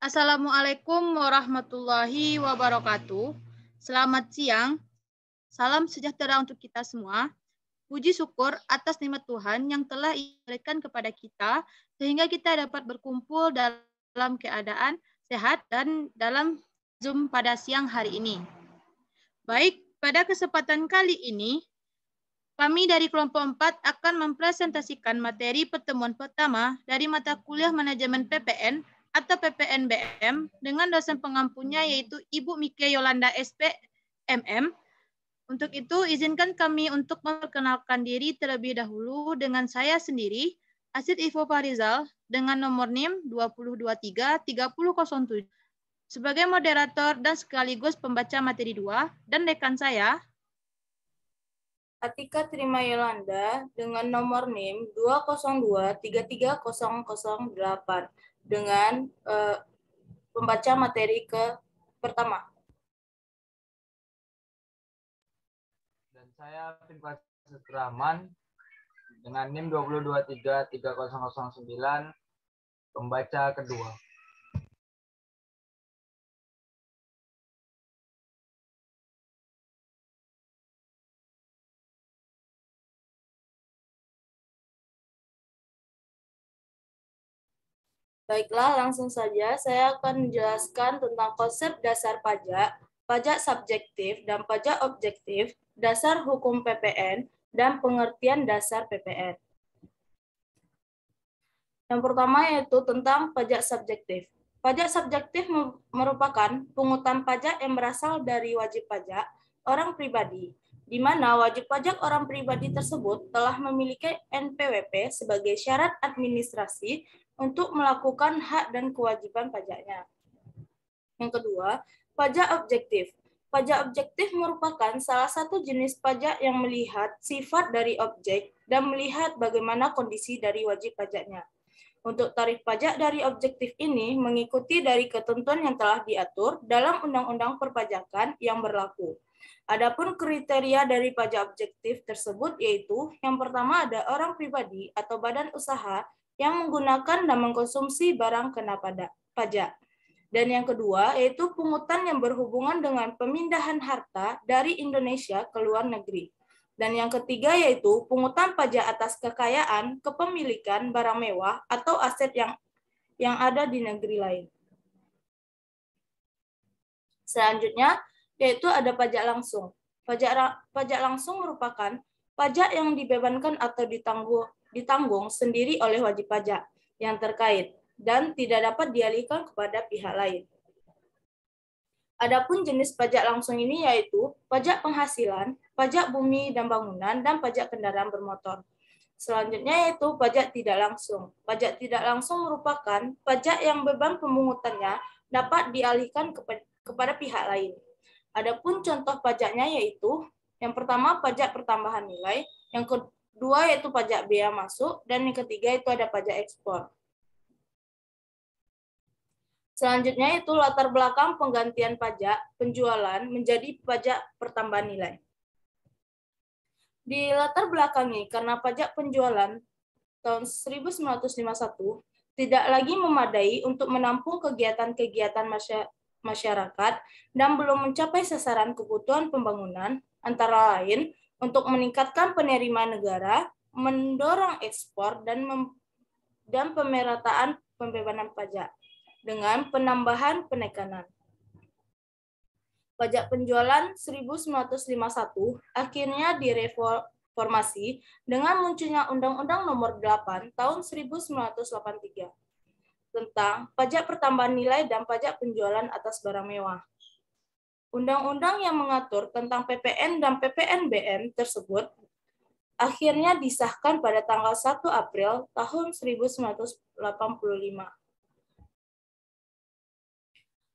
Assalamualaikum warahmatullahi wabarakatuh. Selamat siang. Salam sejahtera untuk kita semua. Puji syukur atas nikmat Tuhan yang telah diberikan kepada kita sehingga kita dapat berkumpul dalam keadaan sehat dan dalam Zoom pada siang hari ini. Baik, pada kesempatan kali ini kami dari kelompok 4 akan mempresentasikan materi pertemuan pertama dari mata kuliah Manajemen PPN atau PPNBM dengan dosen pengampunya yaitu Ibu Mike Yolanda SP MM. Untuk itu, izinkan kami untuk memperkenalkan diri terlebih dahulu dengan saya sendiri, Asid Ivo Farizal, dengan nomor NIM 2023-3007, sebagai moderator dan sekaligus pembaca materi 2, dan rekan saya, Atika Trima Yolanda dengan nomor NIM 202-33008 dengan pembaca materi pertama. Dan saya Finfas Rahman dengan NIM 2023-3009 pembaca kedua. Baiklah, langsung saja saya akan menjelaskan tentang konsep dasar pajak, pajak subjektif dan pajak objektif, dasar hukum PPN, dan pengertian dasar PPN. Yang pertama yaitu tentang pajak subjektif. Pajak subjektif merupakan pungutan pajak yang berasal dari wajib pajak orang pribadi, di mana wajib pajak orang pribadi tersebut telah memiliki NPWP sebagai syarat administrasi untuk melakukan hak dan kewajiban pajaknya. Yang kedua, pajak objektif. Pajak objektif merupakan salah satu jenis pajak yang melihat sifat dari objek dan melihat bagaimana kondisi dari wajib pajaknya. Untuk tarif pajak dari objektif ini mengikuti dari ketentuan yang telah diatur dalam Undang-Undang Perpajakan yang berlaku. Adapun kriteria dari pajak objektif tersebut yaitu yang pertama ada orang pribadi atau badan usaha yang menggunakan dan mengkonsumsi barang kena pajak. Dan yang kedua yaitu pungutan yang berhubungan dengan pemindahan harta dari Indonesia ke luar negeri. Dan yang ketiga yaitu pungutan pajak atas kekayaan, kepemilikan, barang mewah, atau aset yang ada di negeri lain. Selanjutnya yaitu ada pajak langsung. Pajak langsung merupakan pajak yang dibebankan atau ditanggung sendiri oleh wajib pajak yang terkait dan tidak dapat dialihkan kepada pihak lain. Adapun jenis pajak langsung ini yaitu pajak penghasilan, pajak bumi dan bangunan, dan pajak kendaraan bermotor. Selanjutnya yaitu pajak tidak langsung. Pajak tidak langsung merupakan pajak yang beban pemungutannya dapat dialihkan kepada pihak lain. Adapun contoh pajaknya yaitu yang pertama pajak pertambahan nilai, yang kedua yaitu pajak bea masuk, dan yang ketiga itu ada pajak ekspor. Selanjutnya itu latar belakang penggantian pajak penjualan menjadi pajak pertambahan nilai. Di latar belakangi karena pajak penjualan tahun 1951 tidak lagi memadai untuk menampung kegiatan-kegiatan masyarakat dan belum mencapai sasaran kebutuhan pembangunan, antara lain untuk meningkatkan penerimaan negara, mendorong ekspor, dan pemerataan pembebanan pajak dengan penambahan penekanan. Pajak penjualan 1951 akhirnya direformasi dengan munculnya Undang-Undang Nomor 8 Tahun 1983 tentang pajak pertambahan nilai dan pajak penjualan atas barang mewah. Undang-undang yang mengatur tentang PPN dan PPNBM tersebut akhirnya disahkan pada tanggal 1 April tahun 1985.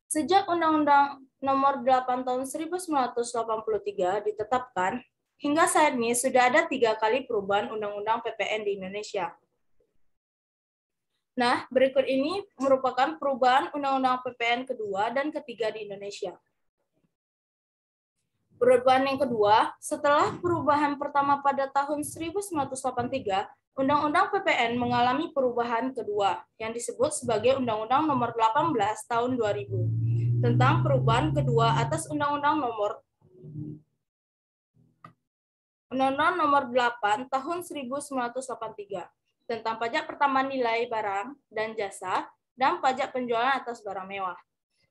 Sejak Undang-Undang Nomor 8 Tahun 1983 ditetapkan, hingga saat ini sudah ada 3 kali perubahan Undang-Undang PPN di Indonesia. Nah, berikut ini merupakan perubahan Undang-Undang PPN kedua dan ketiga di Indonesia. Perubahan yang kedua, setelah perubahan pertama pada tahun 1983, Undang-Undang PPN mengalami perubahan kedua yang disebut sebagai Undang-Undang Nomor 18 Tahun 2000 tentang perubahan kedua atas Undang-Undang Nomor 8 Tahun 1983 tentang pajak pertambahan nilai barang dan jasa dan pajak penjualan atas barang mewah.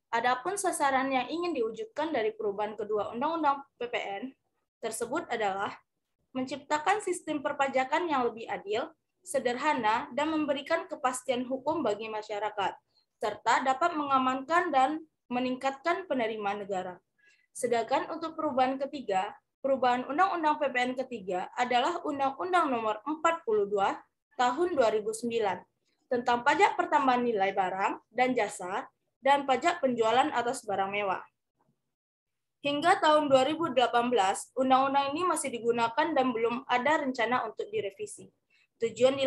Adapun sasaran yang ingin diwujudkan dari perubahan kedua Undang-Undang PPN tersebut adalah menciptakan sistem perpajakan yang lebih adil, sederhana, dan memberikan kepastian hukum bagi masyarakat, serta dapat mengamankan dan meningkatkan penerimaan negara. Sedangkan untuk perubahan ketiga, perubahan Undang-Undang PPN ketiga adalah Undang-Undang Nomor 42 Tahun 2009 tentang pajak pertambahan nilai barang dan jasa dan pajak penjualan atas barang mewah. Hingga tahun 2018, undang-undang ini masih digunakan dan belum ada rencana untuk direvisi. Tujuan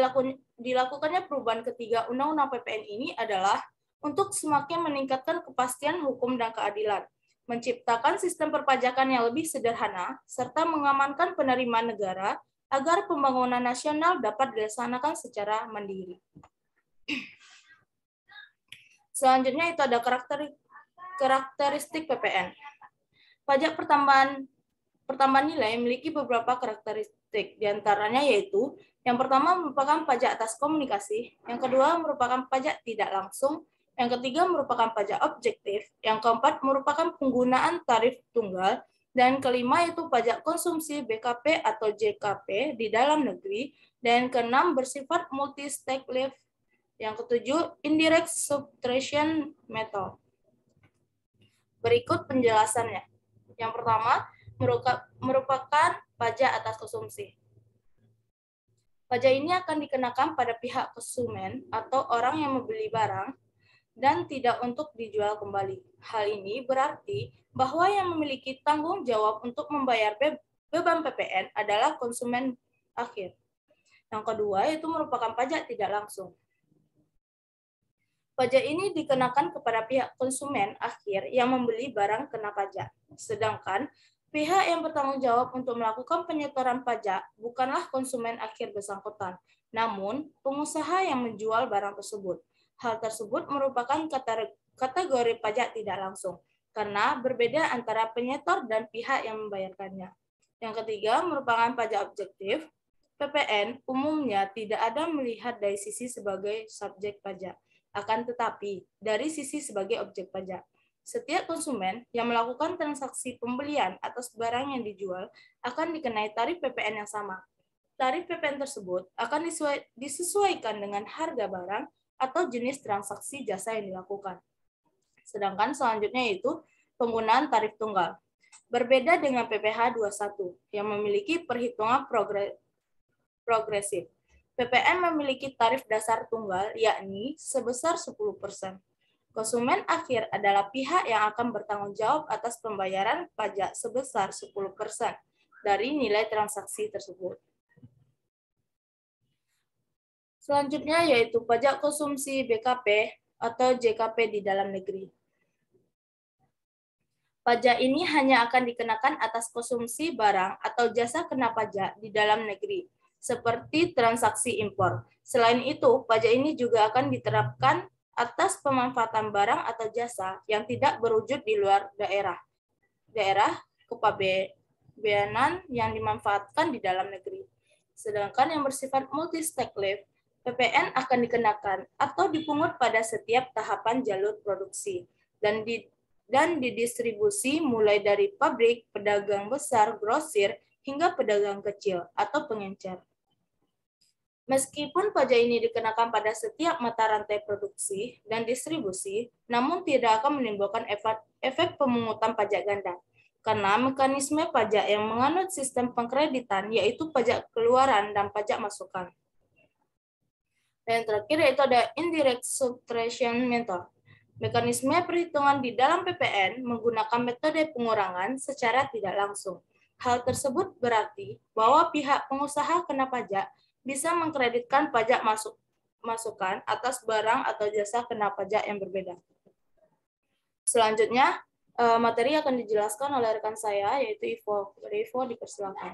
dilakukannya perubahan ketiga Undang-Undang PPN ini adalah untuk semakin meningkatkan kepastian hukum dan keadilan, menciptakan sistem perpajakan yang lebih sederhana, serta mengamankan penerimaan negara agar pembangunan nasional dapat dilaksanakan secara mandiri. Selanjutnya itu ada karakteristik PPN. Pajak pertambahan nilai memiliki beberapa karakteristik, diantaranya yaitu yang pertama merupakan pajak atas komunikasi, yang kedua merupakan pajak tidak langsung, yang ketiga merupakan pajak objektif, yang keempat merupakan penggunaan tarif tunggal, dan kelima yaitu pajak konsumsi BKP atau JKP di dalam negeri, dan keenam bersifat multi-stake lift. Yang ketujuh, indirect subtraction method. Berikut penjelasannya. Yang pertama, merupakan pajak atas konsumsi. Pajak ini akan dikenakan pada pihak konsumen atau orang yang membeli barang dan tidak untuk dijual kembali. Hal ini berarti bahwa yang memiliki tanggung jawab untuk membayar beban PPN adalah konsumen akhir. Yang kedua, itu merupakan pajak tidak langsung. Pajak ini dikenakan kepada pihak konsumen akhir yang membeli barang kena pajak. Sedangkan pihak yang bertanggung jawab untuk melakukan penyetoran pajak bukanlah konsumen akhir bersangkutan, namun pengusaha yang menjual barang tersebut. Hal tersebut merupakan kategori pajak tidak langsung, karena berbeda antara penyetor dan pihak yang membayarkannya. Yang ketiga, merupakan pajak objektif. PPN umumnya tidak ada melihat dari sisi sebagai subjek pajak, akan tetapi dari sisi sebagai objek pajak. Setiap konsumen yang melakukan transaksi pembelian atas barang yang dijual akan dikenai tarif PPN yang sama. Tarif PPN tersebut akan disesuaikan dengan harga barang atau jenis transaksi jasa yang dilakukan. Sedangkan selanjutnya yaitu penggunaan tarif tunggal. Berbeda dengan PPh 21 yang memiliki perhitungan progresif. PPN memiliki tarif dasar tunggal, yakni sebesar 10%. Konsumen akhir adalah pihak yang akan bertanggung jawab atas pembayaran pajak sebesar 10% dari nilai transaksi tersebut. Selanjutnya yaitu pajak konsumsi BKP atau JKP di dalam negeri. Pajak ini hanya akan dikenakan atas konsumsi barang atau jasa kena pajak di dalam negeri, seperti transaksi impor. Selain itu, pajak ini juga akan diterapkan atas pemanfaatan barang atau jasa yang tidak berwujud di luar daerah kepabeanan yang dimanfaatkan di dalam negeri. Sedangkan yang bersifat multi-stake lift, PPN akan dikenakan atau dipungut pada setiap tahapan jalur produksi dan didistribusi mulai dari pabrik, pedagang besar, grosir, hingga pedagang kecil atau pengencer. Meskipun pajak ini dikenakan pada setiap mata rantai produksi dan distribusi, namun tidak akan menimbulkan efek pemungutan pajak ganda, karena mekanisme pajak yang menganut sistem pengkreditan yaitu pajak keluaran dan pajak masukan. Dan yang terakhir yaitu ada indirect subtraction method. Mekanisme perhitungan di dalam PPN menggunakan metode pengurangan secara tidak langsung. Hal tersebut berarti bahwa pihak pengusaha kena pajak bisa mengkreditkan pajak masukan atas barang atau jasa kena pajak yang berbeda. Selanjutnya, Materi akan dijelaskan oleh rekan saya, yaitu Ivo. Kepada Ivo, dipersilakan.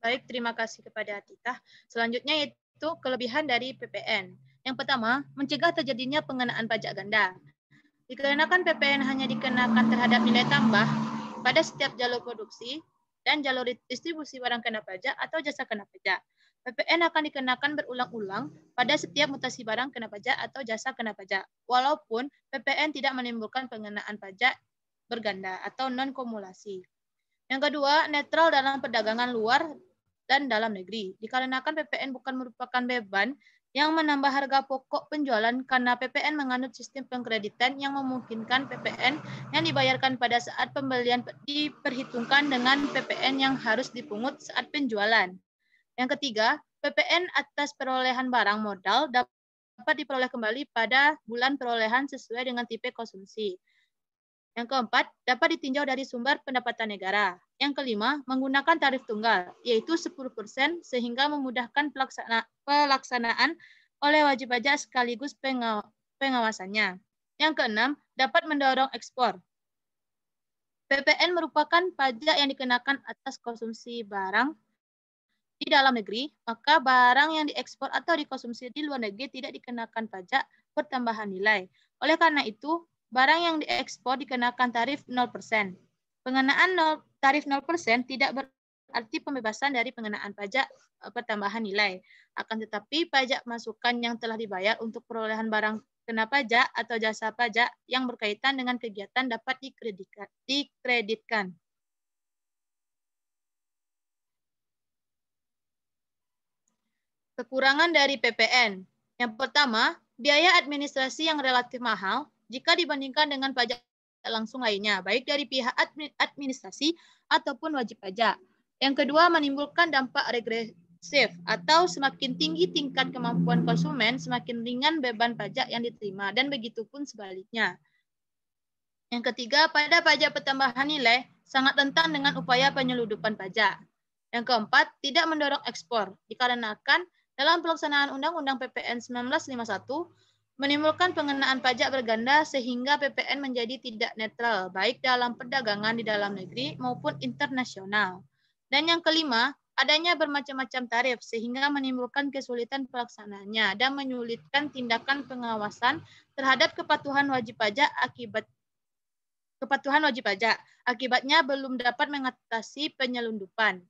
Baik, terima kasih kepada Tita. Selanjutnya yaitu kelebihan dari PPN. Yang pertama, mencegah terjadinya pengenaan pajak ganda. Dikarenakan PPN hanya dikenakan terhadap nilai tambah pada setiap jalur produksi dan jalur distribusi barang kena pajak atau jasa kena pajak. PPN akan dikenakan berulang-ulang pada setiap mutasi barang kena pajak atau jasa kena pajak, walaupun PPN tidak menimbulkan pengenaan pajak berganda atau non-kumulasi. Yang kedua, netral dalam perdagangan luar dan dalam negeri. Dikarenakan PPN bukan merupakan beban yang menambah harga pokok penjualan karena PPN menganut sistem pengkreditan yang memungkinkan PPN yang dibayarkan pada saat pembelian diperhitungkan dengan PPN yang harus dipungut saat penjualan. Yang ketiga, PPN atas perolehan barang modal dapat diperoleh kembali pada bulan perolehan sesuai dengan tipe konsumsi. Yang keempat, dapat ditinjau dari sumber pendapatan negara. Yang kelima, menggunakan tarif tunggal, yaitu 10% sehingga memudahkan pelaksanaan oleh wajib pajak sekaligus pengawasannya. Yang keenam, dapat mendorong ekspor. PPN merupakan pajak yang dikenakan atas konsumsi barang di dalam negeri, maka barang yang diekspor atau dikonsumsi di luar negeri tidak dikenakan pajak pertambahan nilai. Oleh karena itu, barang yang diekspor dikenakan tarif 0%. Pengenaan tarif 0% tidak berarti pembebasan dari pengenaan pajak pertambahan nilai. Akan tetapi, pajak masukan yang telah dibayar untuk perolehan barang kena pajak atau jasa pajak yang berkaitan dengan kegiatan dapat dikreditkan. Kekurangan dari PPN. Yang pertama, biaya administrasi yang relatif mahal jika dibandingkan dengan pajak langsung lainnya, baik dari pihak administrasi ataupun wajib pajak. Yang kedua, menimbulkan dampak regresif atau semakin tinggi tingkat kemampuan konsumen, semakin ringan beban pajak yang diterima, dan begitu pun sebaliknya. Yang ketiga, pada pajak pertambahan nilai, sangat rentan dengan upaya penyeludupan pajak. Yang keempat, tidak mendorong ekspor, dikarenakan dalam pelaksanaan Undang-Undang PPN 1951, menimbulkan pengenaan pajak berganda sehingga PPN menjadi tidak netral, baik dalam perdagangan di dalam negeri maupun internasional. Dan yang kelima, adanya bermacam-macam tarif sehingga menimbulkan kesulitan pelaksanaannya dan menyulitkan tindakan pengawasan terhadap kepatuhan wajib pajak akibatnya belum dapat mengatasi penyelundupan.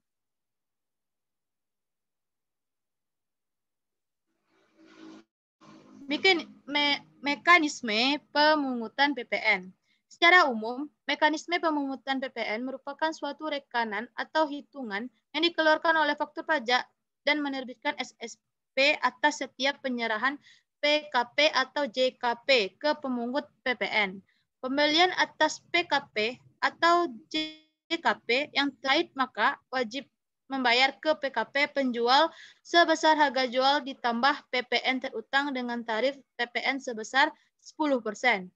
Mekanisme pemungutan PPN. Secara umum, mekanisme pemungutan PPN merupakan suatu rekanan atau hitungan yang dikeluarkan oleh faktur pajak dan menerbitkan SSP atas setiap penyerahan PKP atau JKP ke pemungut PPN. Pembelian atas PKP atau JKP yang terkait maka wajib membayar ke PKP penjual sebesar harga jual ditambah PPN terutang dengan tarif PPN sebesar 10%.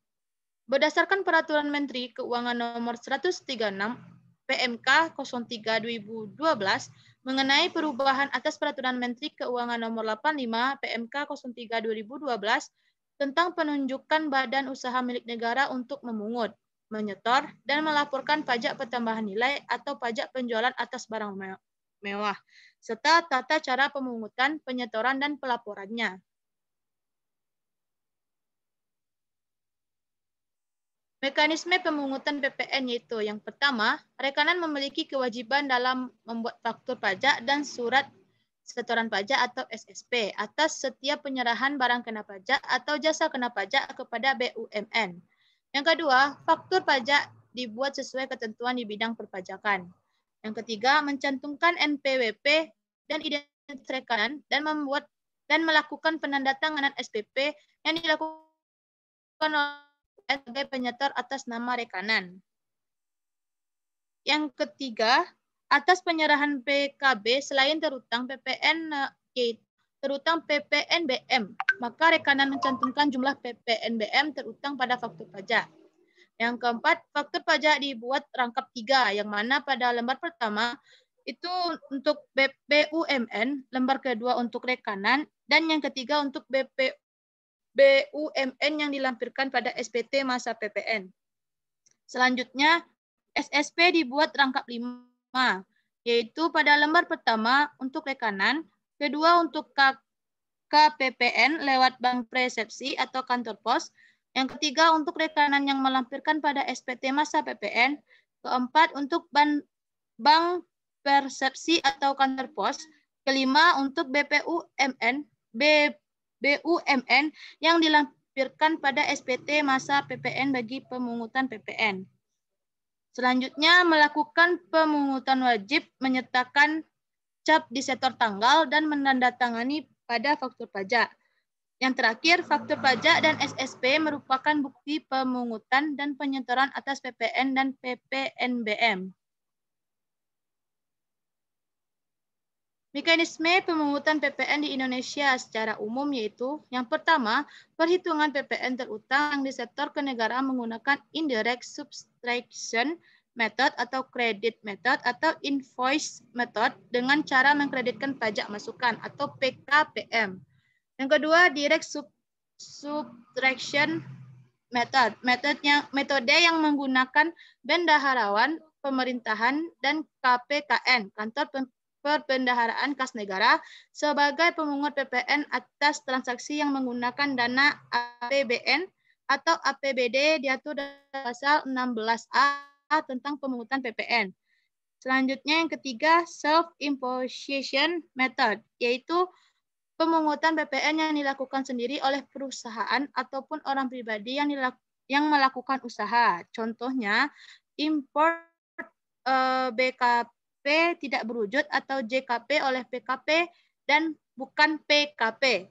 Berdasarkan Peraturan Menteri Keuangan Nomor 136 PMK 03/2012 mengenai perubahan atas Peraturan Menteri Keuangan Nomor 85 PMK 03/2012 tentang penunjukan badan usaha milik negara untuk memungut, menyetor, dan melaporkan pajak pertambahan nilai atau pajak penjualan atas barang mewah, serta tata cara pemungutan, penyetoran, dan pelaporannya. Mekanisme pemungutan PPN yaitu yang pertama, rekanan memiliki kewajiban dalam membuat faktur pajak dan surat setoran pajak atau SSP atas setiap penyerahan barang kena pajak atau jasa kena pajak kepada BUMN. Yang kedua, faktur pajak dibuat sesuai ketentuan di bidang perpajakan. Yang ketiga, mencantumkan NPWP dan identitas rekanan dan membuat dan melakukan penandatanganan SPP yang dilakukan sebagai penyetor atas nama rekanan. Yang ketiga, atas penyerahan PKB selain terutang PPN terutang PPNBM, maka rekanan mencantumkan jumlah PPNBM terutang pada faktur pajak. Yang keempat, faktur pajak dibuat rangkap 3, yang mana pada lembar pertama itu untuk BUMN, lembar kedua untuk rekanan, dan yang ketiga untuk BUMN yang dilampirkan pada SPT masa PPN. Selanjutnya, SSP dibuat rangkap 5, yaitu pada lembar pertama untuk rekanan, kedua untuk KPPN lewat bank persepsi atau kantor pos, yang ketiga untuk rekanan yang melampirkan pada SPT masa PPN, keempat untuk bank persepsi atau kantor pos, kelima untuk BUMN yang dilampirkan pada SPT masa PPN bagi pemungutan PPN. Selanjutnya, melakukan pemungutan wajib menyertakan cap di setor tanggal dan menandatangani pada faktur pajak. Yang terakhir, faktur pajak dan SSP merupakan bukti pemungutan dan penyetoran atas PPN dan PPNBM. Mekanisme pemungutan PPN di Indonesia secara umum yaitu yang pertama, perhitungan PPN terutang yang disetor ke negara menggunakan indirect subtraction method atau credit method atau invoice method dengan cara mengkreditkan pajak masukan atau PKPM. Yang kedua, direct subtraction method, metode yang menggunakan bendaharawan pemerintahan dan KPKN, kantor perbendaharaan kas negara, sebagai pemungut PPN atas transaksi yang menggunakan dana APBN atau APBD diatur dalam pasal 16A tentang pemungutan PPN. Selanjutnya yang ketiga, self-imposition method, yaitu pemungutan PPN yang dilakukan sendiri oleh perusahaan ataupun orang pribadi yang melakukan usaha. Contohnya, import BKP tidak berwujud atau JKP oleh PKP dan bukan PKP.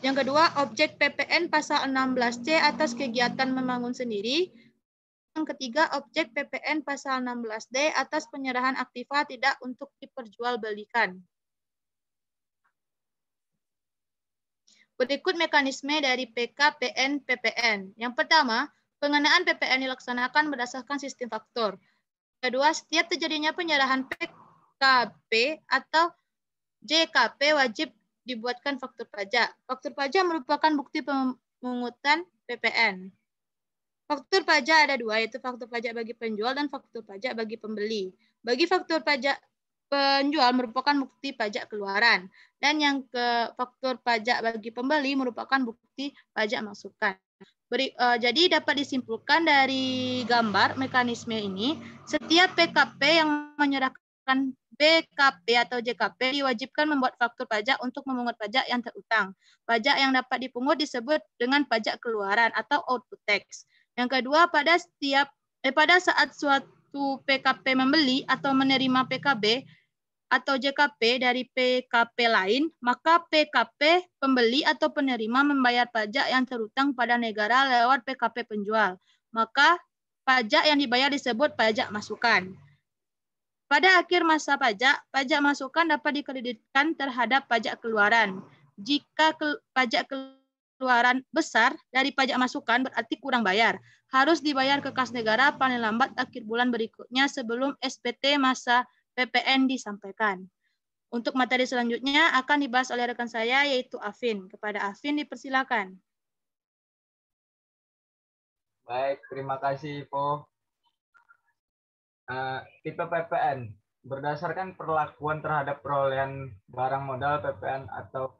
Yang kedua, objek PPN pasal 16C atas kegiatan membangun sendiri. Yang ketiga, objek PPN pasal 16D atas penyerahan aktiva tidak untuk diperjualbelikan. Berikut mekanisme dari PKPN-PPN. Yang pertama, pengenaan PPN dilaksanakan berdasarkan sistem faktor. Kedua, setiap terjadinya penyerahan PKP atau JKP wajib dibuatkan faktur pajak. Faktur pajak merupakan bukti pemungutan PPN. Faktur pajak ada dua, yaitu faktur pajak bagi penjual dan faktur pajak bagi pembeli. Bagi faktur pajak penjual merupakan bukti pajak keluaran, dan yang ke faktur pajak bagi pembeli merupakan bukti pajak masukan. Jadi dapat disimpulkan dari gambar mekanisme ini, setiap PKP yang menyerahkan BKP atau JKP diwajibkan membuat faktur pajak untuk memungut pajak yang terutang. Pajak yang dapat dipungut disebut dengan pajak keluaran atau output tax. Yang kedua, pada saat suatu PKP membeli atau menerima PKB atau JKP dari PKP lain, maka PKP pembeli atau penerima membayar pajak yang terutang pada negara lewat PKP penjual. Maka pajak yang dibayar disebut pajak masukan. Pada akhir masa pajak, pajak masukan dapat dikreditkan terhadap pajak keluaran. Jika pajak keluaran besar dari pajak masukan berarti kurang bayar. Harus dibayar ke kas negara paling lambat akhir bulan berikutnya sebelum SPT masa PPN disampaikan. Untuk materi selanjutnya akan dibahas oleh rekan saya yaitu Afin. Kepada Afin dipersilakan. Baik, terima kasih Po. Tipe PPN berdasarkan perlakuan terhadap perolehan barang modal PPN atau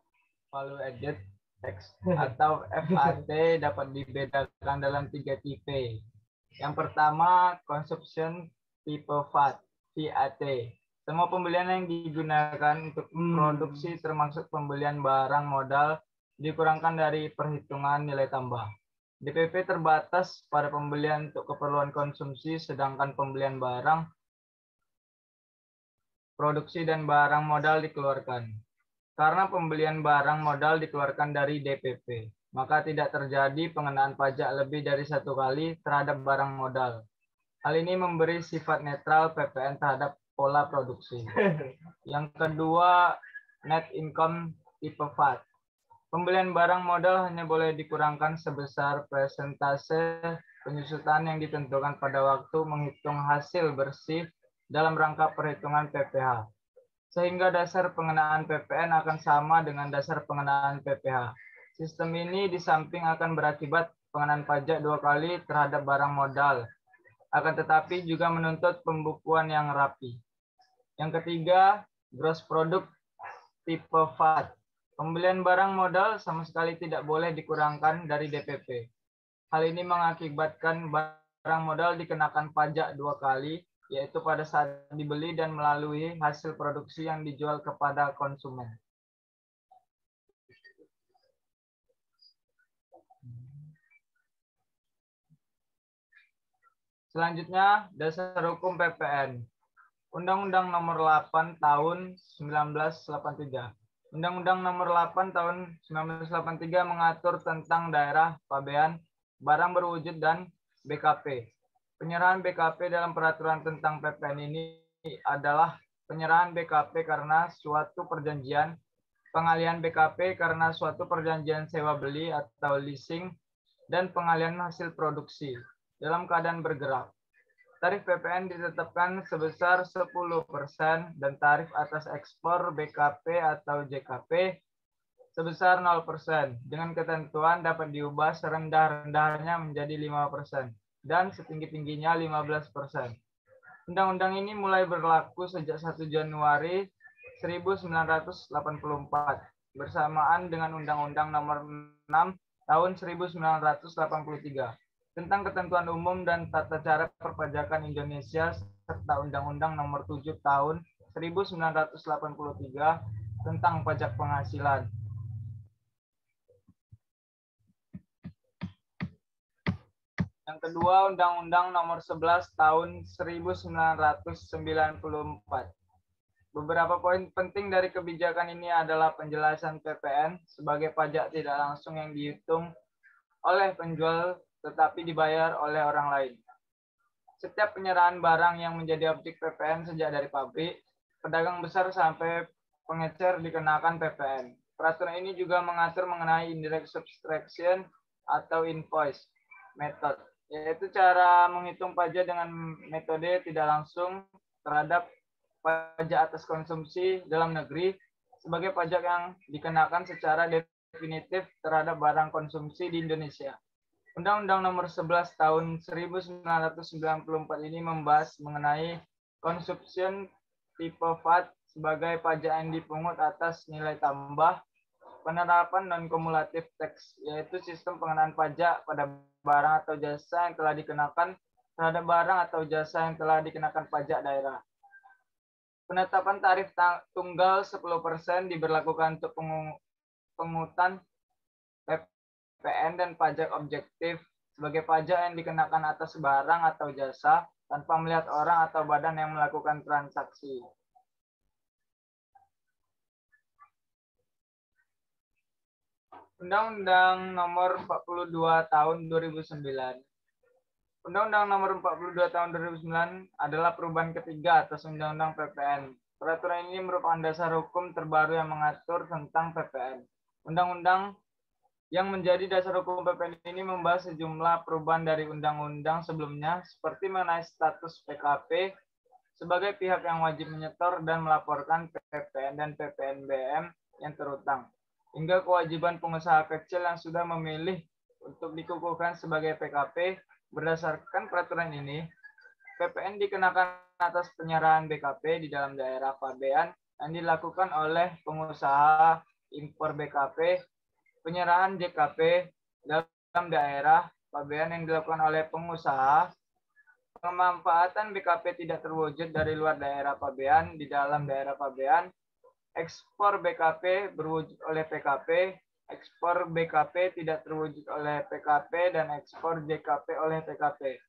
value added tax atau VAT dapat dibedakan dalam 3 tipe. Yang pertama, consumption type VAT. Semua pembelian yang digunakan untuk produksi termasuk pembelian barang modal dikurangkan dari perhitungan nilai tambah. DPP terbatas pada pembelian untuk keperluan konsumsi, sedangkan pembelian barang produksi dan barang modal dikeluarkan. Karena pembelian barang modal dikeluarkan dari DPP, maka tidak terjadi pengenaan pajak lebih dari 1 kali terhadap barang modal. Hal ini memberi sifat netral PPN terhadap pola produksi. Yang kedua, net income tipe VAT. Pembelian barang modal hanya boleh dikurangkan sebesar persentase penyusutan yang ditentukan pada waktu menghitung hasil bersih dalam rangka perhitungan PPh. Sehingga dasar pengenaan PPN akan sama dengan dasar pengenaan PPh. Sistem ini di samping akan berakibat pengenaan pajak 2 kali terhadap barang modal, akan tetapi juga menuntut pembukuan yang rapi. Yang ketiga, gross product tipe VAT. Pembelian barang modal sama sekali tidak boleh dikurangkan dari DPP. Hal ini mengakibatkan barang modal dikenakan pajak 2 kali, yaitu pada saat dibeli dan melalui hasil produksi yang dijual kepada konsumen. Selanjutnya, dasar hukum PPN. Undang-Undang Nomor 8 Tahun 1983. Undang-Undang Nomor 8 Tahun 1983 mengatur tentang daerah pabean, barang berwujud, dan BKP. Penyerahan BKP dalam peraturan tentang PPN ini adalah penyerahan BKP karena suatu perjanjian, pengalihan BKP karena suatu perjanjian sewa beli atau leasing, dan pengalihan hasil produksi dalam keadaan bergerak. Tarif PPN ditetapkan sebesar 10% dan tarif atas ekspor BKP atau JKP sebesar 0%. Dengan ketentuan dapat diubah serendah-rendahnya menjadi 5% dan setinggi-tingginya 15%. Undang-undang ini mulai berlaku sejak 1 Januari 1984 bersamaan dengan Undang-Undang Nomor 6 Tahun 1983 tentang ketentuan umum dan tata cara perpajakan Indonesia serta Undang-Undang Nomor 7 Tahun 1983 tentang pajak penghasilan. Yang kedua, Undang-Undang Nomor 11 Tahun 1994. Beberapa poin penting dari kebijakan ini adalah penjelasan PPN sebagai pajak tidak langsung yang dihitung oleh penjual tetapi dibayar oleh orang lain. Setiap penyerahan barang yang menjadi objek PPN sejak dari pabrik, pedagang besar sampai pengecer dikenakan PPN. Peraturan ini juga mengatur mengenai indirect subtraction atau invoice method, yaitu cara menghitung pajak dengan metode tidak langsung terhadap pajak atas konsumsi dalam negeri sebagai pajak yang dikenakan secara definitif terhadap barang konsumsi di Indonesia. Undang-Undang Nomor 11 Tahun 1994 ini membahas mengenai consumption tipe VAT sebagai pajak yang dipungut atas nilai tambah, penerapan non-kumulatif tax, yaitu sistem pengenaan pajak pada barang atau jasa yang telah dikenakan terhadap barang atau jasa yang telah dikenakan pajak daerah. Penetapan tarif tunggal 10% diberlakukan untuk pungutan PPN dan pajak objektif sebagai pajak yang dikenakan atas barang atau jasa tanpa melihat orang atau badan yang melakukan transaksi. Undang-Undang Nomor 42 Tahun 2009. Undang-Undang Nomor 42 Tahun 2009 adalah perubahan ketiga atas Undang-Undang PPN. Peraturan ini merupakan dasar hukum terbaru yang mengatur tentang PPN. Undang-undang yang menjadi dasar hukum PPN ini membahas sejumlah perubahan dari undang-undang sebelumnya seperti mengenai status PKP sebagai pihak yang wajib menyetor dan melaporkan PPN dan PPNBM yang terutang, hingga kewajiban pengusaha kecil yang sudah memilih untuk dikukuhkan sebagai PKP. Berdasarkan peraturan ini, PPN dikenakan atas penyerahan BKP di dalam daerah pabean yang dilakukan oleh pengusaha impor BKP, penyerahan JKP dalam daerah pabean yang dilakukan oleh pengusaha, pemanfaatan BKP tidak terwujud dari luar daerah pabean di dalam daerah pabean, ekspor BKP berwujud oleh PKP, ekspor BKP tidak terwujud oleh PKP, dan ekspor JKP oleh PKP.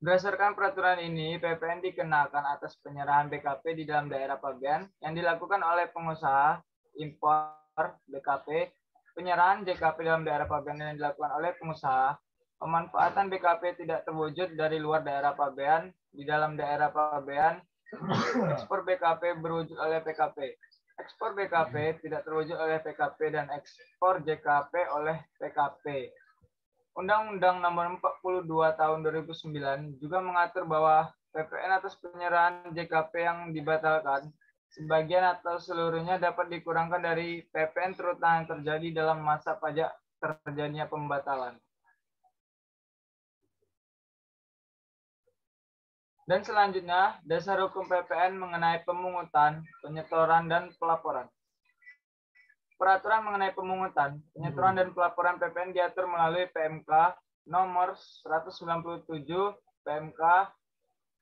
Berdasarkan peraturan ini, PPN dikenakan atas penyerahan BKP di dalam daerah pabean yang dilakukan oleh pengusaha impor BKP, penyerahan JKP dalam daerah pabean yang dilakukan oleh pengusaha, pemanfaatan BKP tidak terwujud dari luar daerah pabean di dalam daerah pabean, ekspor BKP berwujud oleh PKP. Ekspor BKP tidak terwujud oleh PKP dan ekspor JKP oleh PKP. Undang-Undang Nomor 42 Tahun 2009 juga mengatur bahwa PPN atas penyerahan JKP yang dibatalkan sebagian atau seluruhnya dapat dikurangkan dari PPN terutama yang terjadi dalam masa pajak terjadinya pembatalan. Dan selanjutnya, dasar hukum PPN mengenai pemungutan, penyetoran, dan pelaporan. Peraturan mengenai pemungutan, penyetoran, dan pelaporan PPN diatur melalui PMK nomor 197 PMK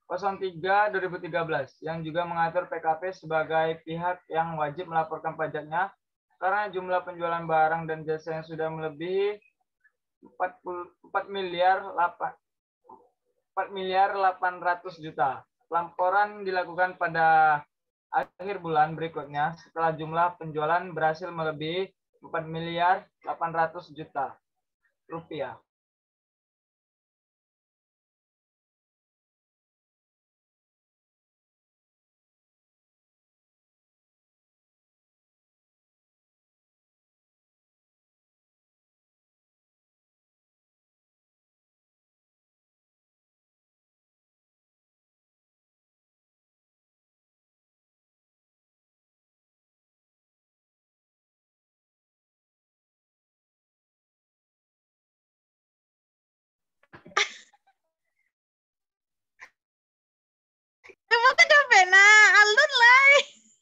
03/2013 yang juga mengatur PKP sebagai pihak yang wajib melaporkan pajaknya karena jumlah penjualan barang dan jasa yang sudah melebihi 4 miliar 800 juta. Laporan dilakukan pada akhir bulan berikutnya setelah jumlah penjualan berhasil melebihi 4 miliar 800 juta rupiah.